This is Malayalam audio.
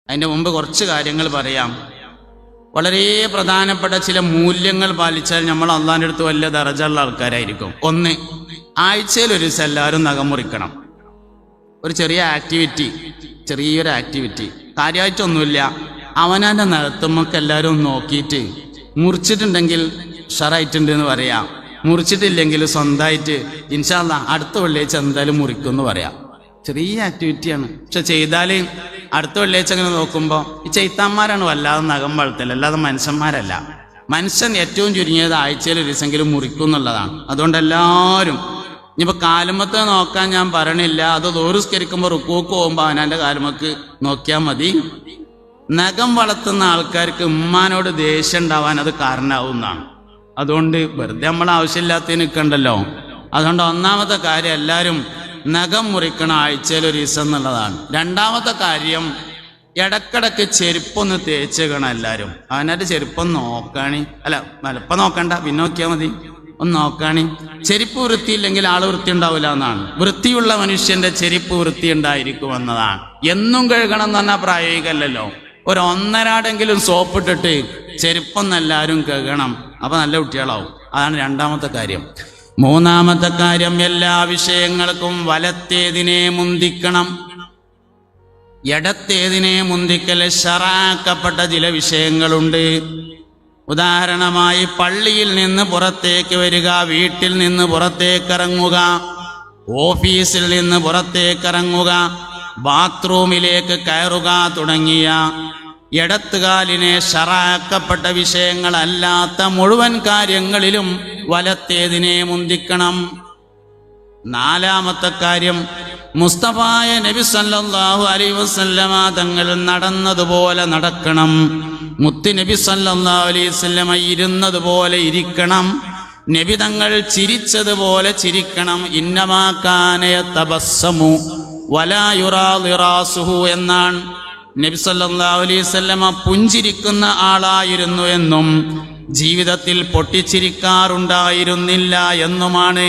അതിൻ്റെ മുമ്പ് കുറച്ച് കാര്യങ്ങൾ പറയാം. വളരെ പ്രധാനപ്പെട്ട ചില മൂല്യങ്ങൾ പാലിച്ചാൽ നമ്മൾ അള്ളാഹിൻ്റെ അടുത്ത് വലിയ ദറജയുള്ള ആൾക്കാരായിരിക്കും. ഒന്ന്, ആഴ്ചയിൽ ഒരു ദിവസം എല്ലാവരും നഖം മുറിക്കണം. ഒരു ചെറിയൊരു ആക്ടിവിറ്റി, കാര്യമായിട്ടൊന്നുമില്ല. അവനാൻ്റെ നഖത്തുമ്മക്ക് എല്ലാവരും നോക്കിയിട്ട് മുറിച്ചിട്ടുണ്ടെങ്കിൽ ഷറായിട്ടുണ്ട് എന്ന് പറയാം, മുറിച്ചിട്ടില്ലെങ്കിൽ സ്വന്തമായിട്ട് ഇൻഷാ അല്ലാഹ് അടുത്ത വെള്ളിയാഴ്ച എന്തായാലും മുറിക്കും എന്ന് പറയാം. ചെറിയ ആക്ടിവിറ്റിയാണ്. പക്ഷെ ചെയ്താൽ അടുത്ത വെള്ളിയാഴ്ച അങ്ങനെ നോക്കുമ്പോൾ ഈ ചെയ്ത്താന്മാരാണ് വല്ലാതെ നഖം വളർത്തൽ, അല്ലാതെ മനുഷ്യന്മാരല്ല. മനുഷ്യൻ ഏറ്റവും ചുരുങ്ങിയത് ആഴ്ചയിൽ ഒരു ദിവസമെങ്കിലും മുറിക്കും എന്നുള്ളതാണ്. അതുകൊണ്ട് എല്ലാവരും ഇനിയിപ്പോൾ കാലുമത്തെ നോക്കാൻ ഞാൻ പറയണില്ല, അത് ദോറുസ്കരിക്കുമ്പോൾ റുക്കൂക്ക് പോകുമ്പോൾ അവനാൻ്റെ കാലുമക്ക് നോക്കിയാൽ മതി. നഖം വളർത്തുന്ന ആൾക്കാർക്ക് ഉമ്മാനോട് ദേഷ്യം ഉണ്ടാവാൻ അത് കാരണമാവുന്നതാണ്. അതുകൊണ്ട് വെറുതെ നമ്മൾ ആവശ്യമില്ലാത്തതിന് നിൽക്കണ്ടല്ലോ. അതുകൊണ്ട് ഒന്നാമത്തെ കാര്യം എല്ലാവരും നഖം മുറിക്കണം ആഴ്ചയിൽ ഒരു ദിവസം എന്നുള്ളതാണ്. രണ്ടാമത്തെ കാര്യം, ഇടക്കിടക്ക് ചെരുപ്പൊന്ന് തേച്ചേക്കണം എല്ലാവരും. അവനായിട്ട് ചെരുപ്പൊന്ന് നോക്കാണി, അല്ല വലപ്പം നോക്കണ്ട, പിന്നെ നോക്കിയാൽ മതി, ഒന്ന് നോക്കാണി. ചെരുപ്പ് വൃത്തിയില്ലെങ്കിൽ ആള് വൃത്തി ഉണ്ടാവില്ല എന്നാണ്. വൃത്തിയുള്ള മനുഷ്യന്റെ ചെരുപ്പ് വൃത്തി ഉണ്ടായിരിക്കും എന്നതാണ്. എന്നും കഴുകണം എന്ന് പറഞ്ഞാൽ പ്രായോഗികമല്ലല്ലോ. ഒരു ഒന്നരാടെങ്കിലും സോപ്പിട്ടിട്ട് ചെരുപ്പൊന്നെല്ലാവരും കഴുകണം. അപ്പൊ നല്ല കുട്ടികളാവും. അതാണ് രണ്ടാമത്തെ കാര്യം. മൂന്നാമത്തെ കാര്യം, എല്ലാ വിഷയങ്ങൾക്കും വലത്തേതിനെ മുന്തിക്കണം, ഇടത്തേതിനെ മുന്തിക്കൽ ശറഅാക്കപ്പെട്ട ചില വിഷയങ്ങളുണ്ട്. ഉദാഹരണമായി പള്ളിയിൽ നിന്ന് പുറത്തേക്ക് വരിക, വീട്ടിൽ നിന്ന് പുറത്തേക്കിറങ്ങുക, ഓഫീസിൽ നിന്ന് പുറത്തേക്കിറങ്ങുക, ബാത്റൂമിലേക്ക് കയറുക തുടങ്ങിയ ഇടത്തുകാലിനെ ശറഅാക്കപ്പെട്ട വിഷയങ്ങളല്ലാത്ത മുഴുവൻ കാര്യങ്ങളിലും വലത്തേതിനെ മുന്തിക്കണം. നാലാമത്തെ കാര്യം, മുസ്തഫായ നബി സല്ലല്ലാഹു അലൈഹി വസല്ലമ തങ്ങൾ നടന്നതുപോലെ നടക്കണം. മുത്ത് നബി സല്ലല്ലാഹു അലൈഹി വസല്ലമ ഇരുന്നതുപോലെ ഇരിക്കണം. നബി തങ്ങൾ ചിരിച്ചതുപോലെ ചിരിക്കണം. ഇന്നമാ കാന യതബസ്സമു വലാ യുറാ ളിറാസുഹു എന്നാണ്. നബി സല്ലല്ലാഹു അലൈഹി വസല്ലമ പുഞ്ചിരിക്കുന്ന ആളായിരുന്നു എന്നും ജീവിതത്തിൽ പൊട്ടിച്ചിരിക്കാറുണ്ടായിരുന്നില്ല എന്നുമാണ്.